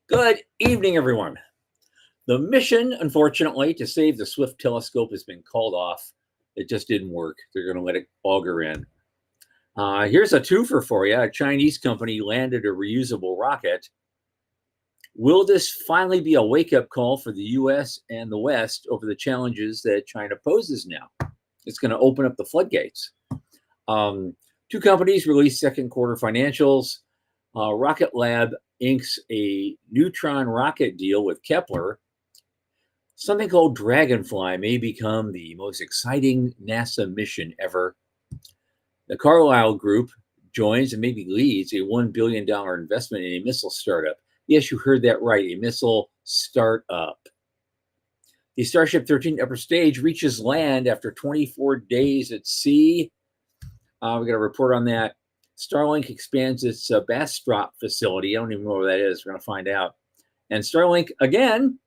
Good evening, everyone. The mission, unfortunately, to save the Swift telescope has been called off. It just didn't work. They're going to let it auger in. Here's a twofer for you. A Chinese company landed a reusable rocket. Will this finally be a wake-up call for the U.S. and the West over the challenges that China poses now? It's going to open up the floodgates. Two companies released second quarter financials. Rocket Lab inks a neutron rocket deal with Kepler. Something called Dragonfly may become the most exciting NASA mission ever. The Carlyle Group joins and maybe leads a $1 billion investment in a missile startup. Yes, you heard that right, a missile startup. The Starship 13 upper stage reaches land after 24 days at sea. We got a report on that. Starlink expands its Bastrop facility. I don't even know where that is. We're going to find out. And Starlink, again,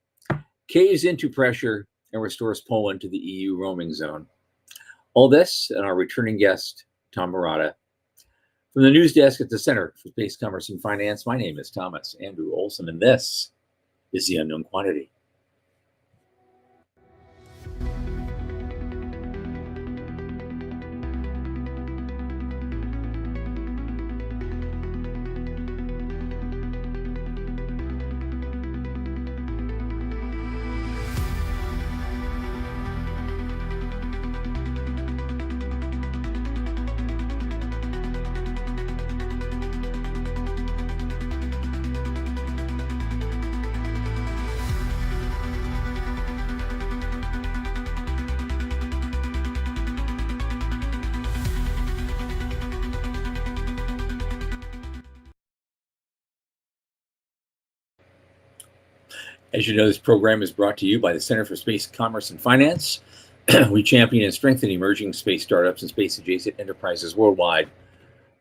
caves into pressure and restores Poland to the EU roaming zone. All this and our returning guest, Tom Marrotta. From the news desk at the Center for Space Commerce and Finance, my name is Thomas Andrew Olson, and this is The Unknown Quantity. As you know, this program is brought to you by the Center for Space Commerce and Finance. We champion and strengthen emerging space startups and space-adjacent enterprises worldwide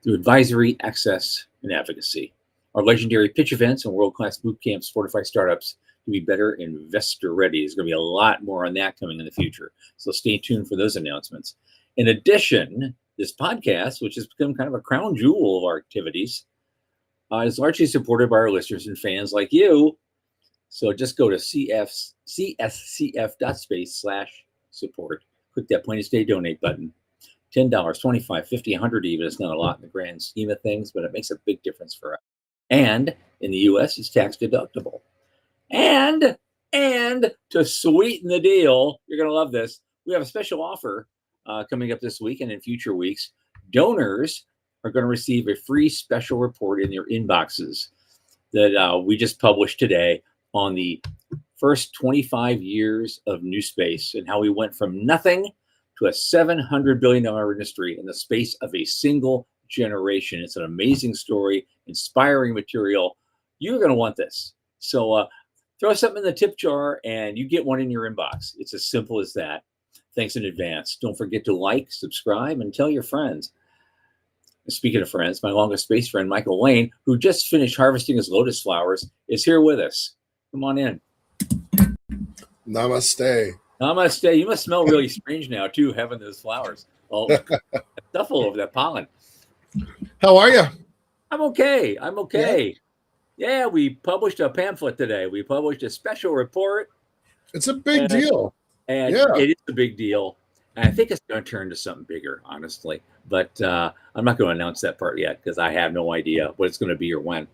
through advisory, access, and advocacy. Our legendary pitch events and world-class boot camps fortify startups to be better investor-ready. There's going to be a lot more on that coming in the future, so stay tuned for those announcements. In addition, this podcast, which has become kind of a crown jewel of our activities, is largely supported by our listeners and fans like you. So just go to cscf.space/support. Click that Plain as Day donate button. $10, $25, $50, $100 even. It's not a lot in the grand scheme of things, but it makes a big difference for us. And in the U.S., it's tax deductible. And to sweeten the deal, you're going to love this. We have a special offer coming up this week and in future weeks. Donors are going to receive a free special report in their inboxes that we just published today on the first 25 years of new space and how we went from nothing to a $700 billion industry in the space of a single generation. It's an amazing story, inspiring material. You're going to want this. So throw something in the tip jar and you get one in your inbox. It's as simple as that. Thanks in advance. Don't forget to like, subscribe, and tell your friends. Speaking of friends, my longest space friend, Michael Lane, who just finished harvesting his lotus flowers, is here with us. Come on in. Namaste. Namaste. You must smell really strange now, too, having those flowers. Oh, stuff all over that pollen. How are you? I'm okay. Yeah, we published a pamphlet today. We published a special report. It's a big deal. And it is a big deal. And I think it's going to turn to something bigger, honestly. But I'm not going to announce that part yet because I have no idea what it's going to be or when.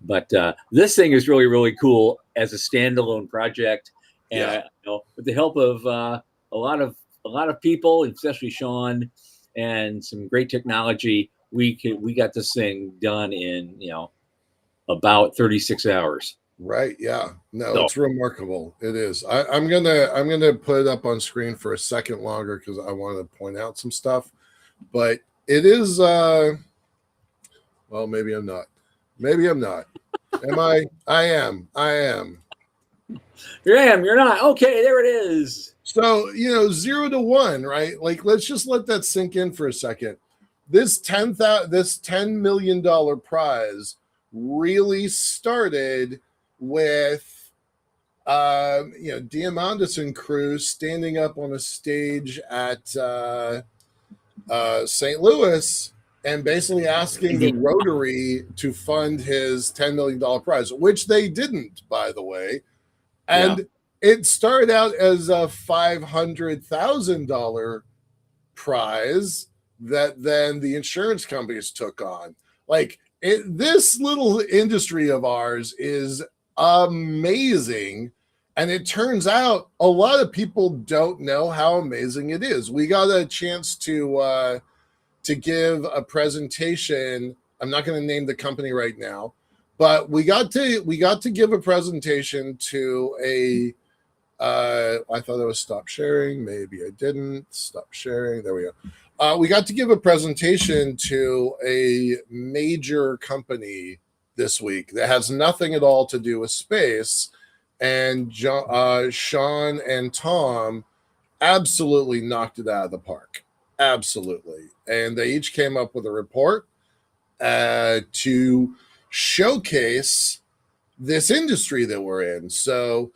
But this thing is really, really cool as a standalone project. And with the help of a lot of people, especially Sean, and some great technology, we got this thing done in about 36 hours. Right. Yeah. No, it's remarkable. It is. I'm gonna put it up on screen for a second longer because I want to point out some stuff. But it is. Well, maybe I'm not. Maybe I'm not. Am I? I am. You're not. Okay, there it is. So 0 to 1, right? Like, let's just let that sink in for a second. This $10 million prize really started with Diamandis and crew standing up on a stage at St. Louis and basically asking the Rotary to fund his $10 million prize, which they didn't, by the way. And it started out as a $500,000 prize that then the insurance companies took on. Like this little industry of ours is amazing. And it turns out a lot of people don't know how amazing it is. We got a chance to give a presentation. I'm not going to name the company right now, but we got to give a presentation to a I thought I was stop sharing. Maybe I didn't. Stop sharing. There we go. We got to give a presentation to a major company this week that has nothing at all to do with space. And Sean and Tom absolutely knocked it out of the park. Absolutely. And they each came up with a report to showcase this industry that we're in. So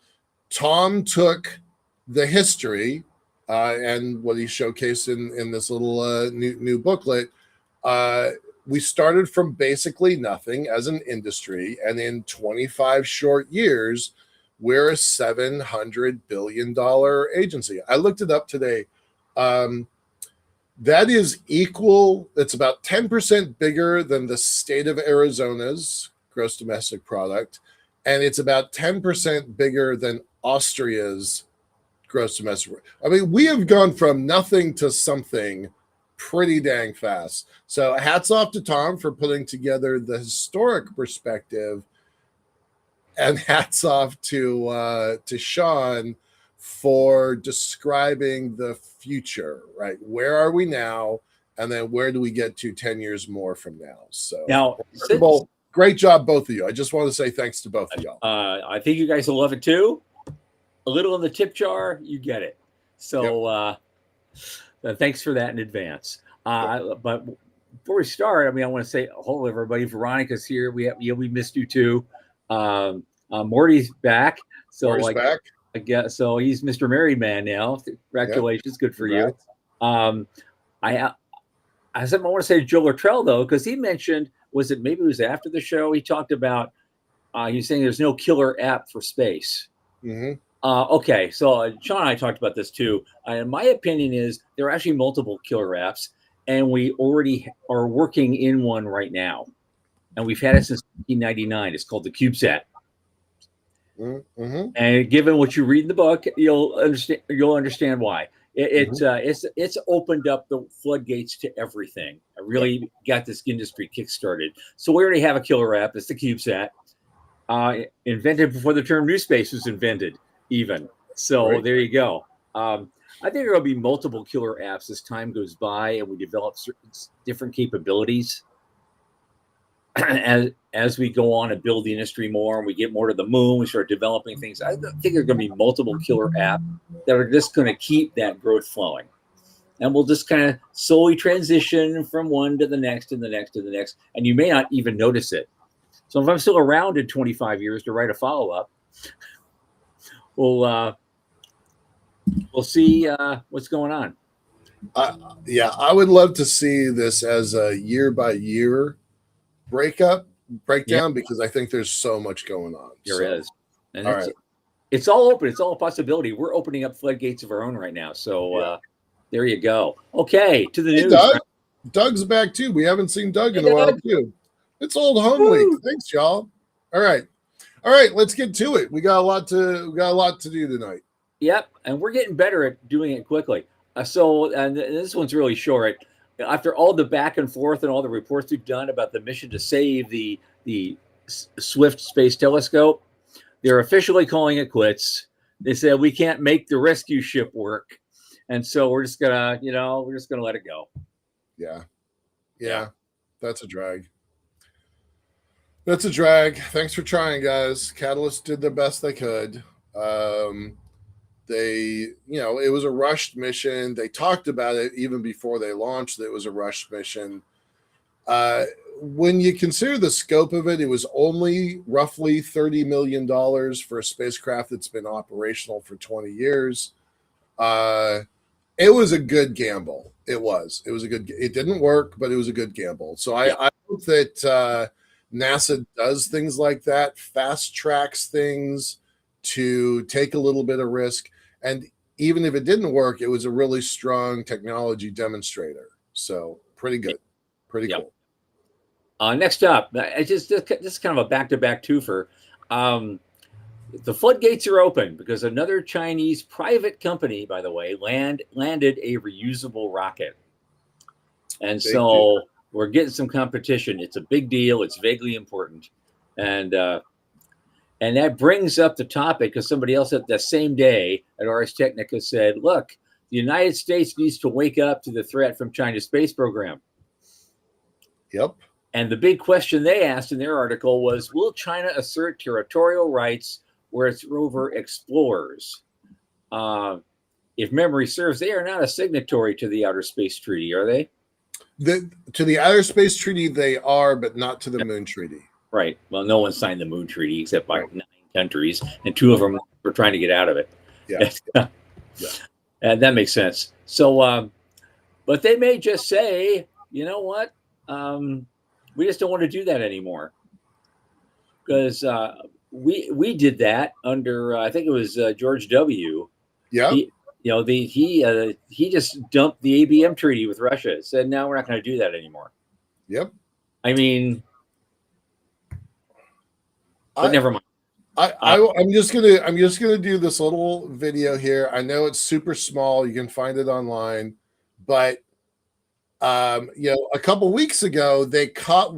Tom took the history and what he showcased in this little new booklet. We started from basically nothing as an industry, and in 25 short years, we're a $700 billion agency. I looked it up today. That is equal, it's about 10% bigger than the state of Arizona's gross domestic product, and it's about 10% bigger than Austria's gross domestic. I mean, we have gone from nothing to something pretty dang fast. So hats off to Tom for putting together the historic perspective, and hats off to Sean for describing the future, right? Where are we now? And then where do we get to 10 years more from now? So now, great job, both of you. I just want to say thanks to both of y'all. I think you guys will love it too. A little in the tip jar, you get it. So thanks for that in advance. But before we start, I mean, I want to say hello, everybody. Veronica's here. We missed you too. Morty's back. So Morty's back. I guess so. He's Mr. Married Man now. Congratulations, good for you. I want to say Joe Luttrell though, because he mentioned, maybe it was after the show, he talked about he was saying there's no killer app for space. Mm-hmm. Okay, so Sean and I talked about this too. And my opinion is there are actually multiple killer apps, and we already are working in one right now, and we've had it since 1999. It's called the CubeSat. Mm-hmm. And given what you read in the book, you'll understand why. It's opened up the floodgates to everything. I really got this industry kickstarted. So we already have a killer app. It's the CubeSat, invented before the term new space was invented, even. So there you go. I think there will be multiple killer apps as time goes by and we develop certain different capabilities. As we go on and build the industry more and we get more to the moon, we start developing things. I think there are going to be multiple killer apps that are just going to keep that growth flowing. And we'll just kind of slowly transition from one to the next and the next to the next. And you may not even notice it. So if I'm still around in 25 years to write a follow-up, we'll see what's going on. I would love to see this as a year-by-year breakdown, because I think there's so much going on. There is. And it's all open. It's all a possibility. We're opening up floodgates of our own right now. So there you go. Okay, to the news. Doug's back too. We haven't seen Doug in a while too. It's old home week. Thanks, y'all. All right, let's get to it. We got a lot to do tonight. Yep, and we're getting better at doing it quickly. And this one's really short. After all the back and forth and all the reports we've done about the mission to save the Swift Space Telescope, they're officially calling it quits. They said we can't make the rescue ship work, and so we're just gonna let it go. Yeah, that's a drag. Thanks for trying, guys. Catalyst did the best they could. It was a rushed mission. They talked about it even before they launched. It was a rushed mission. When you consider the scope of it, it was only roughly $30 million for a spacecraft that's been operational for 20 years. It was a good gamble. It was a good. It didn't work, but it was a good gamble. So I hope that NASA does things like that, fast tracks things to take a little bit of risk. And even if it didn't work, it was a really strong technology demonstrator. So pretty good, pretty cool. Next up, this is kind of a back-to-back twofer. The floodgates are open because another Chinese private company, by the way, landed a reusable rocket. And so we're getting some competition. It's a big deal. It's vaguely important. And that brings up the topic because somebody else at the same day at Ars Technica said, look, the United States needs to wake up to the threat from China's space program. Yep. And the big question they asked in their article was, will China assert territorial rights where its rover explores? If memory serves, they are not a signatory to the Outer Space Treaty, are they? To the Outer Space Treaty, they are, but not to the Moon Treaty. Right. Well, no one signed the Moon Treaty except by 9 countries, and 2 of them were trying to get out of it. Yeah. And that makes sense. So, but they may just say, you know what? We just don't want to do that anymore. Because we did that under, I think it was George W. Yeah. He just dumped the ABM treaty with Russia. Said, no, we're not going to do that anymore. Yep. I mean, but never mind. I'm just gonna do this little video here. I know it's super small. You can find it online, but a couple weeks ago they caught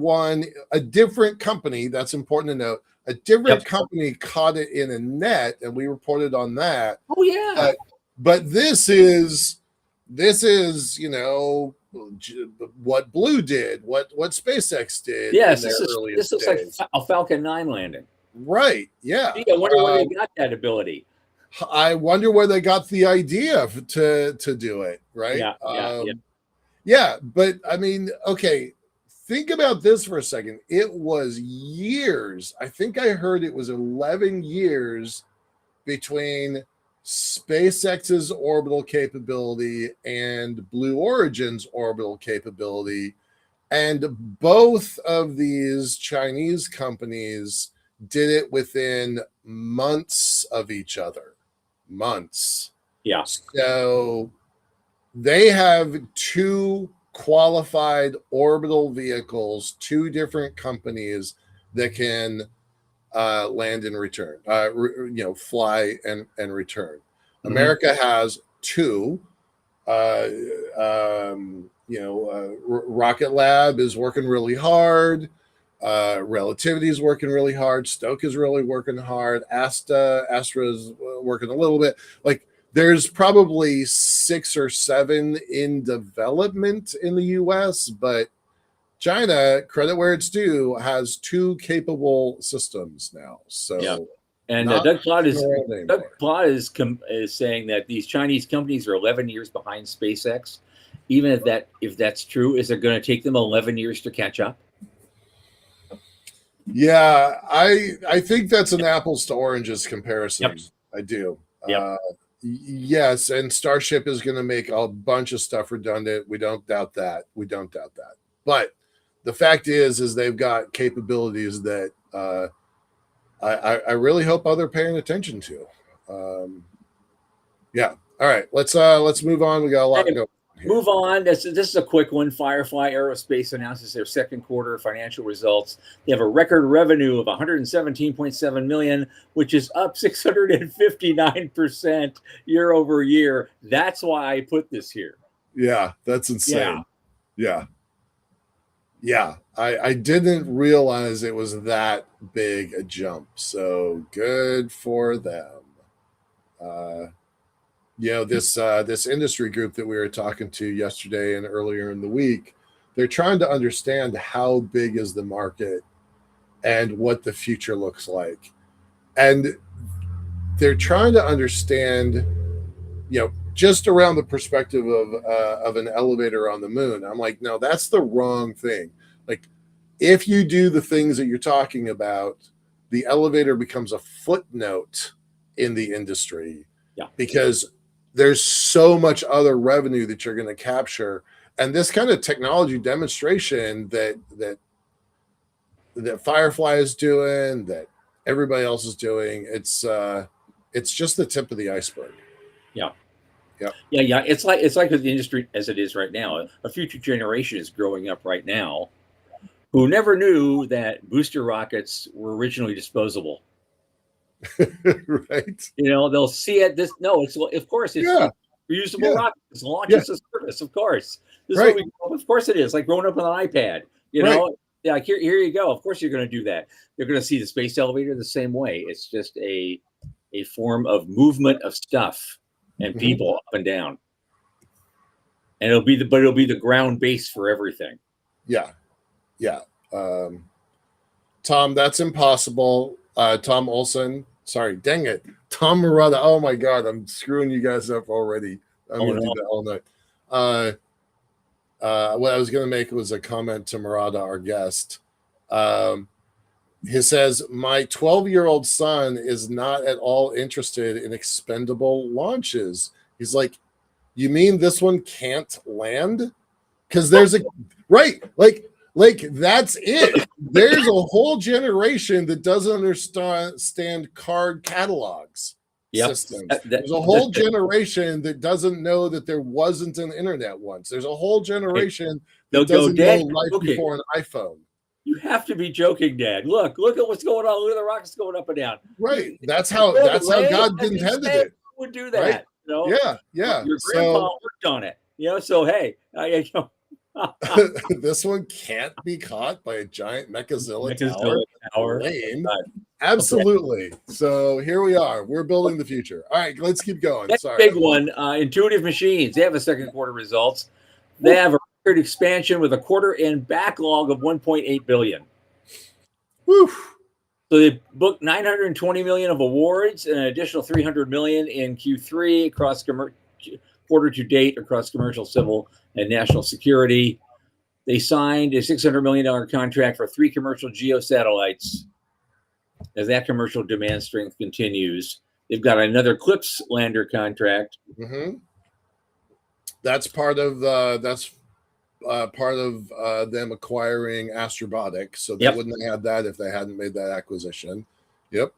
a different company. That's important to note. A different company caught it in a net, and we reported on that. Oh yeah. But this is what Blue did, what SpaceX did. Yes, this looks like a Falcon 9 landing. Right. Yeah. I wonder where they got that ability. I wonder where they got the idea to do it. Right. Yeah. But I mean, okay. Think about this for a second. It was years. I think I heard it was 11 years between SpaceX's orbital capability and Blue Origin's orbital capability. And both of these Chinese companies did it within months of each other. Months. Yeah. So they have 2 qualified orbital vehicles, 2 different companies that can land and return, fly and return. Mm-hmm. America has 2. Rocket Lab is working really hard. Relativity is working really hard. Stoke is really working hard. Astra is working a little bit. Like there's probably 6 or 7 in development in the US, but China, credit where it's due, has 2 capable systems now. So, yeah. And Doug Plott is saying that these Chinese companies are 11 years behind SpaceX. Even if that's true, is it going to take them 11 years to catch up? Yeah, I think that's an apples to oranges comparison. Yep. I do. Yep. Yes, and Starship is going to make a bunch of stuff redundant. We don't doubt that. But the fact is they've got capabilities that I really hope others are paying attention to. Yeah. All right. Let's move on. We got a lot to go. Move on. This is a quick one. Firefly Aerospace announces their second quarter financial results. They have a record revenue of $117.7 million, which is up 659% year over year. That's why I put this here. Yeah, that's insane. Yeah. I didn't realize it was that big a jump. So good for them. This industry group that we were talking to yesterday and earlier in the week, they're trying to understand how big is the market and what the future looks like. And they're trying to understand, just around the perspective of an elevator on the moon. I'm like, no, that's the wrong thing. Like, if you do the things that you're talking about, the elevator becomes a footnote in the industry. Yeah. Because there's so much other revenue that you're going to capture. And this kind of technology demonstration that Firefly is doing, that everybody else is doing, it's just the tip of the iceberg. Yeah. Yeah. It's like the industry as it is right now. A future generation is growing up right now who never knew that booster rockets were originally disposable. Right. They'll see it. Of course it's reusable rocket. It's launch as a service, of course. This is what of course it is, like growing up with an iPad. Yeah, here you go. Of course you're going to do that. You're going to see the space elevator the same way. It's just a form of movement of stuff and people up and down. And it'll be the ground base for everything. Yeah. Tom, that's impossible. Tom Olson. Sorry, dang it. Tom Marrotta. Oh my God, I'm screwing you guys up already. I'm going to do that all night. What I was going to make was a comment to Marrotta, our guest. He says, my 12-year-old son is not at all interested in expendable launches. He's like, you mean this one can't land? Because there's like that's it. There's a whole generation that doesn't understand card catalogs systems. There's a whole generation that doesn't know that there wasn't an internet once. There's a whole generation that doesn't know life before an iPhone. You have to be joking, Dad. Look at what's going on. Look at the rockets going up and down. Right. That's how God intended it. Who would do that? Right? Yeah. Your grandpa worked on it. So hey, this one can't be caught by a giant Mechazilla tower. Lame. Absolutely. Okay. So here we are. We're building the future. All right, let's keep going. Next big one, Intuitive Machines. They have a second quarter results. They have a record expansion with a quarter end backlog of $1.8 billion. Woo. So they booked $920 million of awards and an additional $300 million in Q3 across quarter to date across commercial, civil, and national security. They signed a $600 million contract for 3 commercial geo satellites. As that commercial demand strength continues, they've got another CLIPS lander contract. Mm-hmm. That's part of them acquiring Astrobotic. So they wouldn't have had that if they hadn't made that acquisition. Yep.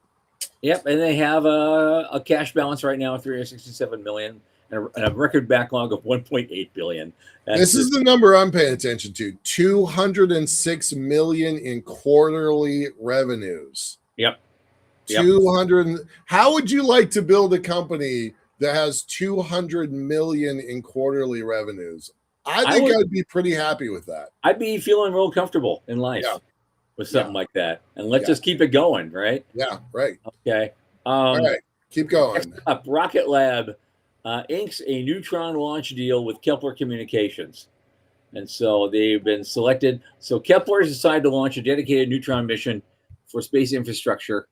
And they have a cash balance right now of $367 million and a record backlog of $1.8 billion. This is the number I'm paying attention to: $206 million in quarterly revenues. Yep. 200. How would you like to build a company that has 200 million in quarterly revenues? I think I'd be pretty happy with that. I'd be feeling real comfortable in life with something like that. And let's just keep it going, right? Yeah, right. Okay. All right, keep going. Next up, Rocket Lab inks a neutron launch deal with Kepler Communications. And so they've been selected. So Kepler has decided to launch a dedicated neutron mission for space infrastructure.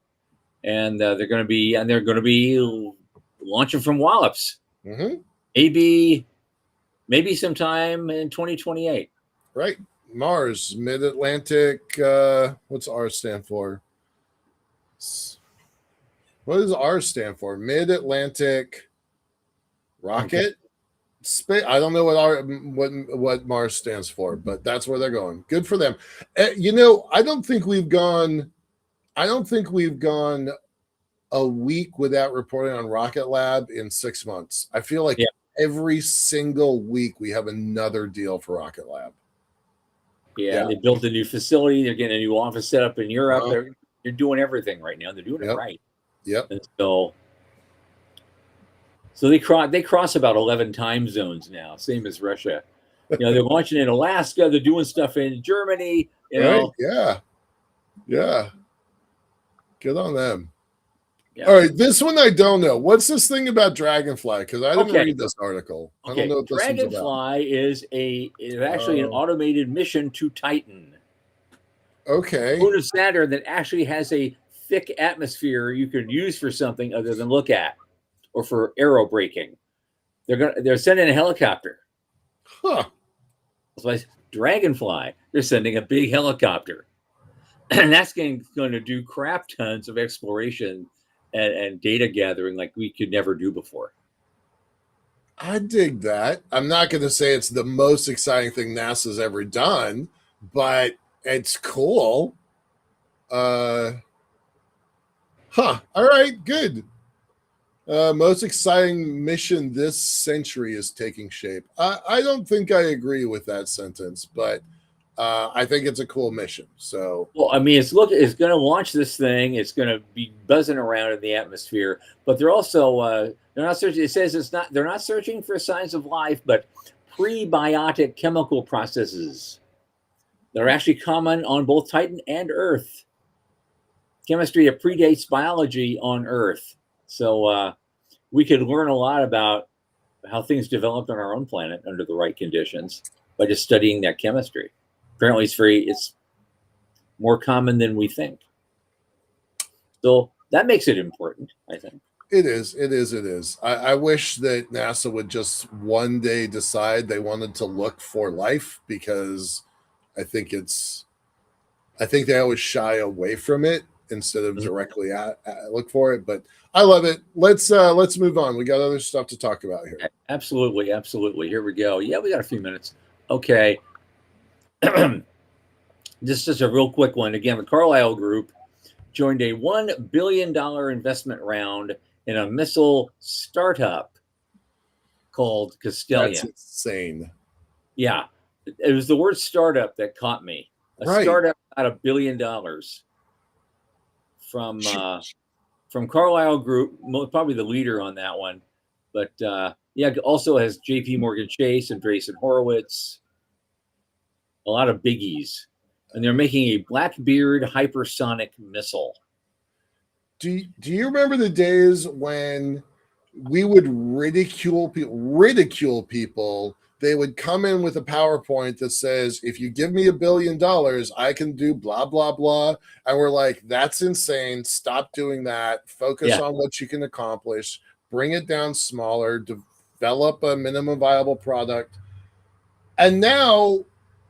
And they're going to be launching from Wallops. Mm-hmm. Maybe sometime in 2028. Right. Mars, Mid-Atlantic. What's R stand for? What does R stand for? Mid-Atlantic Rocket Space. I don't know what Mars stands for, but that's where they're going. Good for them. I don't think we've gone a week without reporting on Rocket Lab in 6 months. I feel like every single week we have another deal for Rocket Lab. Yeah, they built a new facility. They're getting a new office set up in Europe. They're doing everything right now. They're doing it right. Yep. And so they cross about 11 time zones now, same as Russia. They're launching in Alaska. They're doing stuff in Germany. Yeah. Good on them. Yeah. All right, this one I don't know. What's this thing about Dragonfly? Because I didn't read this article. I don't know what this Dragonfly is actually an automated mission to Titan. Okay. Moon of Saturn that actually has a thick atmosphere you could use for something other than look at, or for aero braking. They're sending a helicopter. Huh. So Dragonfly, they're sending a big helicopter. And that's going to do crap tons of exploration and data gathering like we could never do before. I dig that. I'm not going to say it's the most exciting thing NASA's ever done, but it's cool. All right, good. Most exciting mission this century is taking shape. I don't think I agree with that sentence, but I think it's a cool mission. So, Well, I mean, it's going to launch this thing. It's going to be buzzing around in the atmosphere, but they're also they're not searching. It says it's not. They're not searching for signs of life, but prebiotic chemical processes. They're actually common on both Titan and Earth. Chemistry that predates biology on Earth. So we could learn a lot about how things developed on our own planet under the right conditions by just studying that chemistry. Apparently, it's more common than we think. So that makes it important, I think. it is. It is. It is. I wish that NASA would just one day decide they wanted to look for life, because I think they always shy away from it instead of directly look for it. But I love it. Let's move on. We got other stuff to talk about here. Absolutely, absolutely. Here we go. Yeah, we got a few minutes. Okay. This is just a real quick one. Again, the Carlyle Group joined a $1 billion investment round in a missile startup called Castellium. That's insane. Yeah, it was the word startup that caught me. Startup at $1 billion from Carlyle Group, probably the leader on that one. But yeah, also has J.P. Morgan Chase and Andreessen Horowitz. A lot of biggies. And they're making a Blackbeard hypersonic missile. Do you remember the days when we would ridicule people? They would come in with a PowerPoint that says, if you give me $1 billion, I can do blah, blah, blah. And we're like, that's insane. Stop doing that. Focus on what you can accomplish. Bring it down smaller. Develop a minimum viable product. And now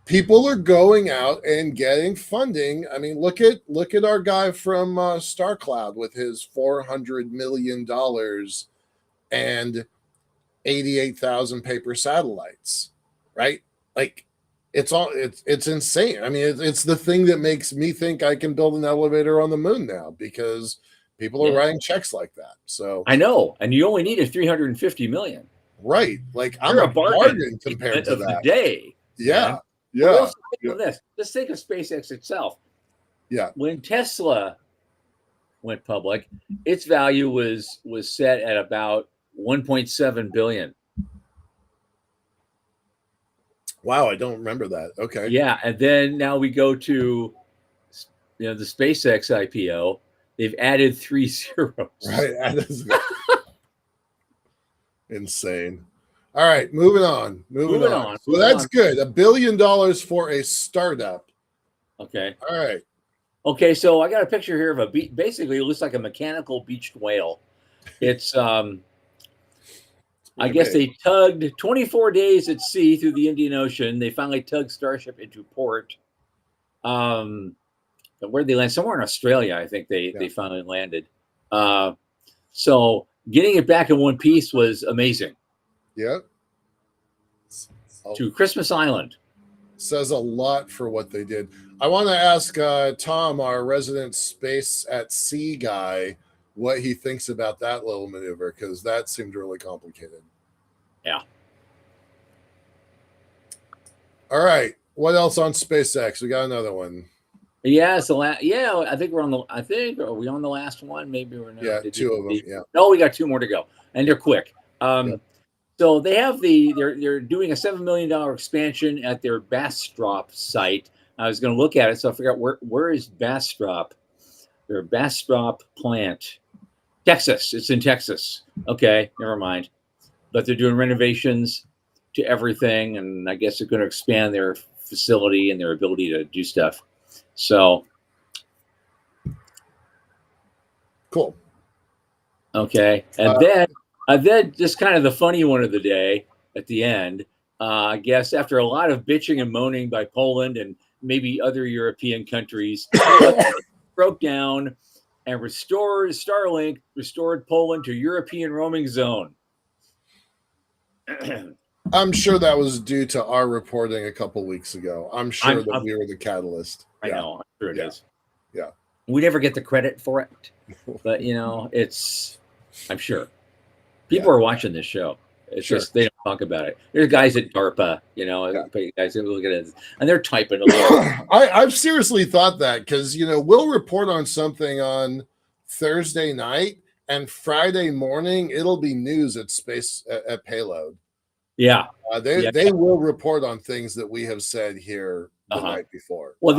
people are going out and getting funding. I mean, look at our guy from StarCloud with his $400 million and 88,000 paper satellites, right? Like, it's insane. I mean, it's the thing that makes me think I can build an elevator on the moon now, because people are writing checks like that. So I know, and you only needed 350 million. Right. Like, I'm a bargain compared to that. The day. Yeah. Yeah. Let's think of SpaceX itself. Yeah. When Tesla went public, its value was set at about 1.7 billion. Wow, I don't remember that. Okay. Yeah, and then now we go to the SpaceX IPO. They've added 3 zeros. Right. Insane. All right, moving on. So that's good. $1 billion for a startup. Okay. All right. Okay, so I got a picture here of basically it looks like a mechanical beached whale. It's I guess they tugged 24 days at sea through the Indian Ocean. They finally tugged Starship into port. Where'd they land? Somewhere in Australia, I think they finally landed. So getting it back in one piece was amazing. Yep. To Christmas Island. Says a lot for what they did. I want to ask Tom, our resident space at sea guy, what he thinks about that little maneuver, because that seemed really complicated. Yeah. All right. What else on SpaceX? We got another one. Yeah, so I think we're on the. Are we on the last one? Maybe we're not. Yeah, 2 of them. Yeah. No, we got 2 more to go, and they're quick. So they have they're doing a $7 million expansion at their Bastrop site. I was going to look at it, so I forgot where is Bastrop? Their Bastrop plant, Texas. It's in Texas. Okay, never mind. But they're doing renovations to everything, and I guess they're going to expand their facility and their ability to do stuff. So cool. Okay, and then just kind of the funny one of the day at the end. I guess after a lot of bitching and moaning by Poland and maybe other European countries, broke down and Starlink restored Poland to European roaming zone. I'm sure that was due to our reporting a couple weeks ago. I'm sure that we were the catalyst. I know. I'm sure it is. Yeah. We never get the credit for it, but I'm sure people are watching this show. It's just they don't talk about it. There's guys at DARPA, guys that look at it and they're typing a little. I've seriously thought that because we'll report on something on Thursday night and Friday morning it'll be news at at Payload. Yeah, they will report on things that we have said here the night before. Well,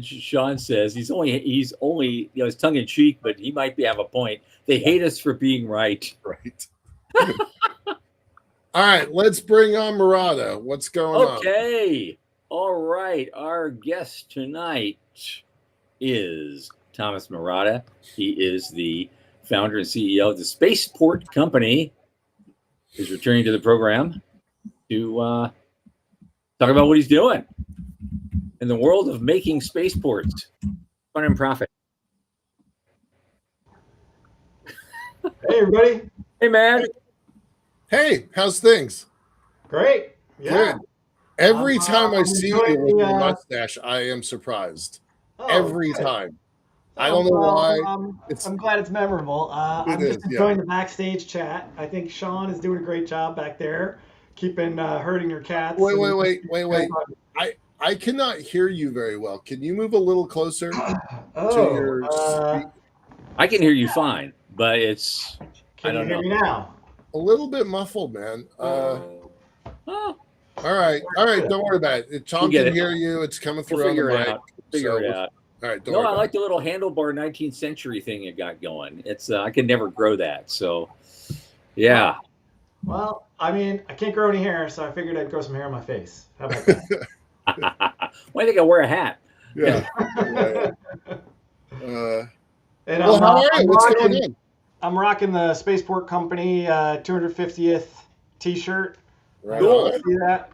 Sean says he's only it's tongue in cheek, but he might have a point. They hate us for being right. Right. All right, let's bring on Marrotta. What's going on? Okay. All right. Our guest tonight is Thomas Marrotta. He is the founder and CEO of the Spaceport Company. He's returning to the program to talk about what he's doing in the world of making spaceports. Fun and profit. Hey, everybody. Hey, man. Hey, how's things? Great. Yeah. Good. Every time I see you with your mustache, I am surprised. Every time. I don't know why. I'm glad it's memorable. I'm just enjoying the backstage chat. I think Sean is doing a great job back there, keeping herding your cats. Wait. I cannot hear you very well. Can you move a little closer to your speak? I can hear you fine, but it's Can you hear me now? A little bit muffled, man. All right. Don't worry about it. Tom can hear you. It's coming through on the mic. Figure it out. All right. I like the little handlebar 19th century thing you got going. It's I can never grow that. So, yeah. Well, I mean, I can't grow any hair, so I figured I'd grow some hair on my face. How about that? Why do you think I wear a hat? Yeah. And how are you? What's going on? I'm rocking the Spaceport Company 250th T-shirt. Right. Cool. See that?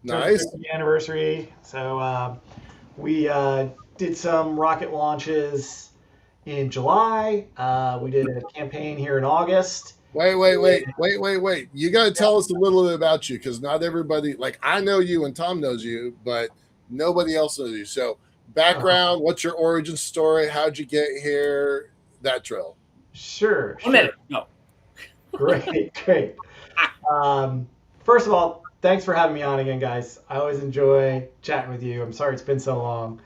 Nice. Anniversary. So we did some rocket launches in July. We did a campaign here in August. Wait. You got to tell us a little bit about you because not everybody, like I know you and Tom knows you, but nobody else knows you. So background, what's your origin story? How'd you get here? That drill. Sure. A minute. No. Great. First of all, thanks for having me on again, guys. I always enjoy chatting with you. I'm sorry it's been so long.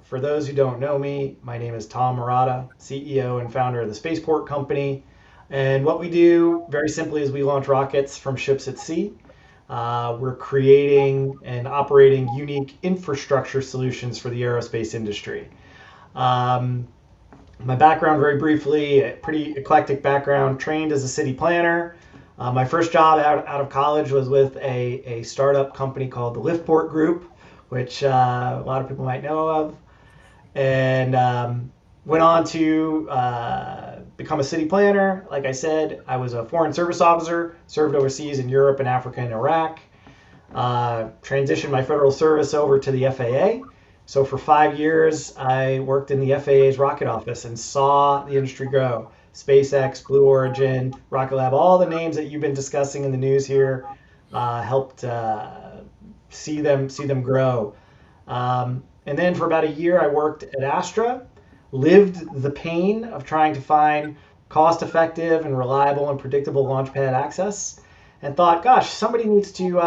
For those who don't know me, my name is Tom Marrotta, CEO and founder of the Spaceport Company. And what we do, very simply, is we launch rockets from ships at sea. We're creating and operating unique infrastructure solutions for the aerospace industry. My background, very briefly, a pretty eclectic background, trained as a city planner. My first job out of college was with a startup company called the Liftport Group, which a lot of people might know of, and went on to become a city planner. Like I said, I was a foreign service officer, served overseas in Europe and Africa and Iraq, transitioned my federal service over to the FAA. So for 5 years, I worked in the FAA's rocket office and saw the industry grow. SpaceX, Blue Origin, Rocket Lab, all the names that you've been discussing in the news here, helped see them grow. And then for about a year, I worked at Astra, lived the pain of trying to find cost-effective and reliable and predictable launch pad access, and thought, gosh, somebody needs to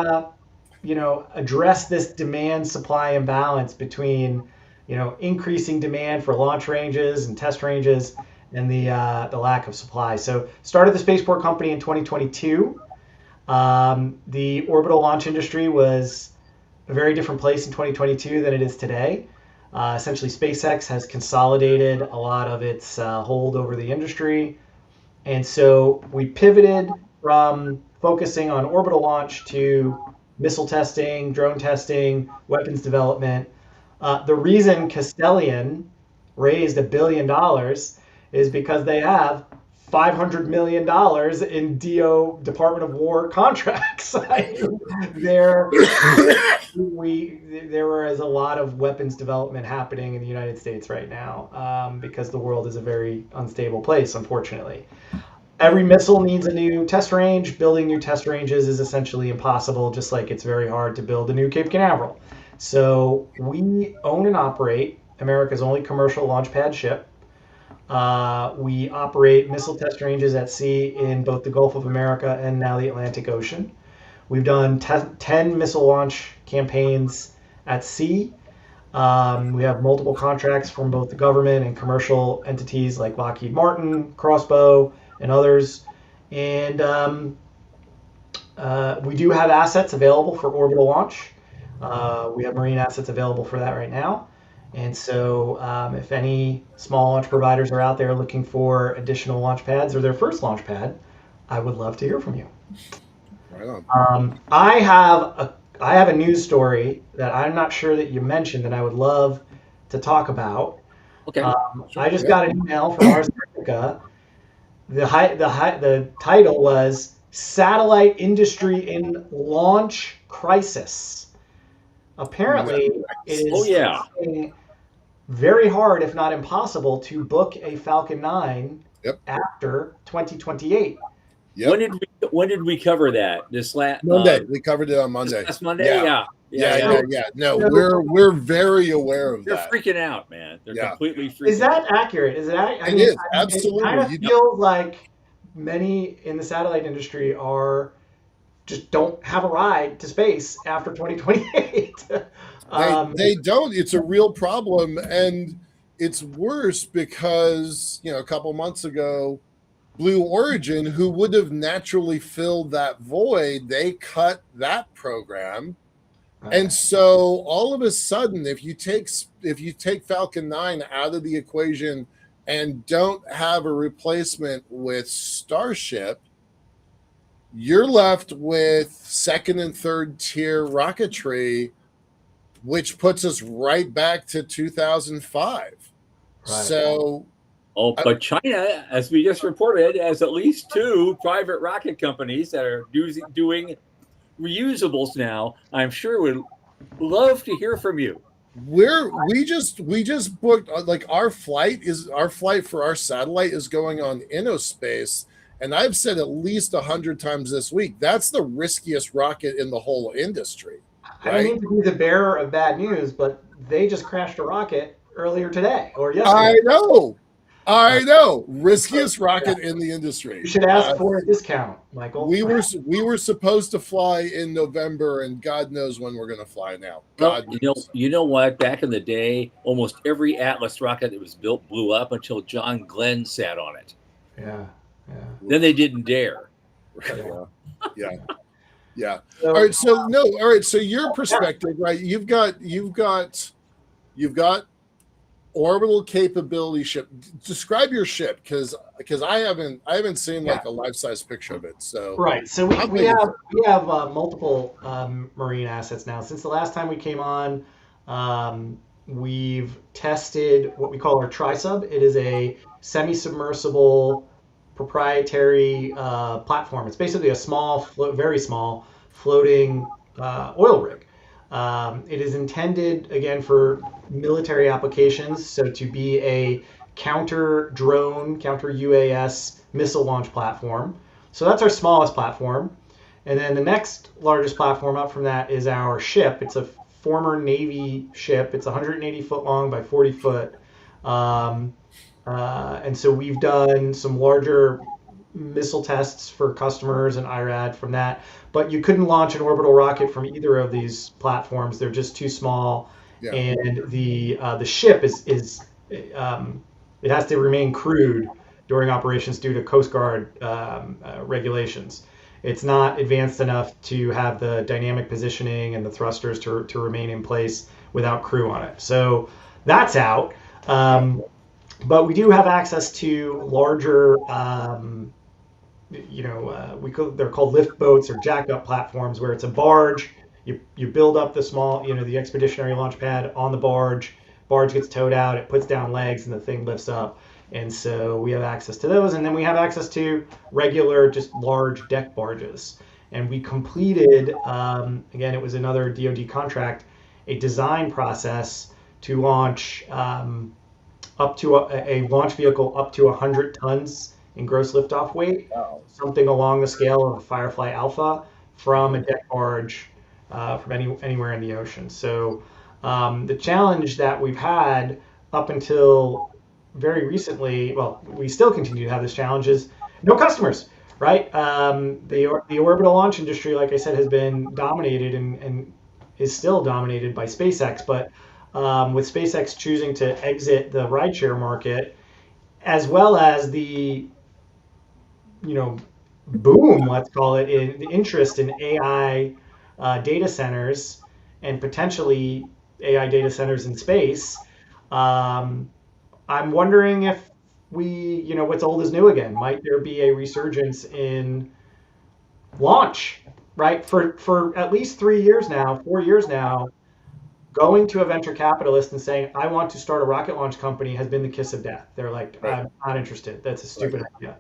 address this demand-supply imbalance between, increasing demand for launch ranges and test ranges and the lack of supply. So started the Spaceport Company in 2022. The orbital launch industry was a very different place in 2022 than it is today. Essentially, SpaceX has consolidated a lot of its hold over the industry. And so we pivoted from focusing on orbital launch to missile testing, drone testing, weapons development. The reason Castellion raised $1 billion is because they have $500 million in DO Department of War contracts. There is a lot of weapons development happening in the United States right now because the world is a very unstable place, unfortunately. Every missile needs a new test range. Building new test ranges is essentially impossible, just like it's very hard to build a new Cape Canaveral. So we own and operate America's only commercial launch pad ship. We operate missile test ranges at sea in both the Gulf of America and now the Atlantic Ocean. We've done 10 missile launch campaigns at sea. We have multiple contracts from both the government and commercial entities like Lockheed Martin, Crossbow, and others. And we do have assets available for orbital launch. We have marine assets available for that right now. And so if any small launch providers are out there looking for additional launch pads or their first launch pad, I would love to hear from you. Right on. I have a news story that I'm not sure that you mentioned that I would love to talk about. Okay. I just got an email from Ars Technica. The title was "Satellite Industry in Launch Crisis." Apparently, it is becoming very hard, if not impossible, to book a Falcon 9 after 2028. Yep. When did we cover that? This last Monday. We covered it on Monday. Last Monday. Yeah. No, we're very aware of that. They're freaking out, man. They're completely freaking. Is that accurate? Is it? It is absolutely. It kind of feels like many in the satellite industry just don't have a ride to space after 2028. They don't. It's a real problem, and it's worse because a couple months ago, Blue Origin, who would have naturally filled that void, they cut that program. And so all of a sudden, if you take Falcon 9 out of the equation and don't have a replacement with Starship, you're left with second and third tier rocketry, which puts us right back to 2005. Right. So but China, as we just reported, has at least 2 private rocket companies that are doing reusables now. I'm sure would love to hear from you. We just booked our flight for our satellite is going on InnoSpace, and I've said at least 100 times this week that's the riskiest rocket in the whole industry. Right? I don't mean to be the bearer of bad news, but they just crashed a rocket earlier today or yesterday. I know. Riskiest rocket in the industry. You should ask for a discount, Michael. We were supposed to fly in November, and God knows when we're going to fly now. You know what? Back in the day, almost every Atlas rocket that was built blew up until John Glenn sat on it. Yeah. Then they didn't dare. Yeah. All right. So your perspective, right? You've got orbital capability ship. Describe your ship, because I haven't seen like a life-size picture of it. So right. So we have multiple marine assets now. Since the last time we came on, we've tested what we call our tri-sub. It is a semi-submersible proprietary platform. It's basically a very small floating oil rig. It is intended, again, for military applications, so to be a counter drone, counter UAS missile launch platform. So that's our smallest platform. And then the next largest platform up from that is our ship. It's a former Navy ship. It's 180 foot long by 40 foot. And so we've done some larger missile tests for customers and IRAD from that. But you couldn't launch an orbital rocket from either of these platforms. They're just too small. Yeah. And the ship it has to remain crewed during operations due to Coast Guard regulations. It's not advanced enough to have the dynamic positioning and the thrusters to remain in place without crew on it. So that's out. But we do have access to larger, they're called lift boats or jacked up platforms, where it's a barge. You build up the small, the expeditionary launch pad on the barge. Barge gets towed out, it puts down legs, and the thing lifts up. And so we have access to those. And then we have access to regular, just large deck barges. And we completed, again, it was another DoD contract, a design process to launch up to a launch vehicle up to 100 tons in gross liftoff weight, Wow. something along the scale of a Firefly Alpha from a deck barge from anywhere in the ocean. So the challenge that we've had up until very recently, well, we still continue to have this challenge, is no customers, right? The orbital launch industry, like I said, has been dominated and is still dominated by SpaceX, but with SpaceX choosing to exit the rideshare market, as well as the boom, let's call it, in the interest in AI data centers and potentially AI data centers in space. I'm wondering if what's old is new again. Might there be a resurgence in launch, right? For at least 3 years now, 4 years now, going to a venture capitalist and saying, I want to start a rocket launch company has been the kiss of death. They're like, Right. I'm not interested. That's a stupid idea.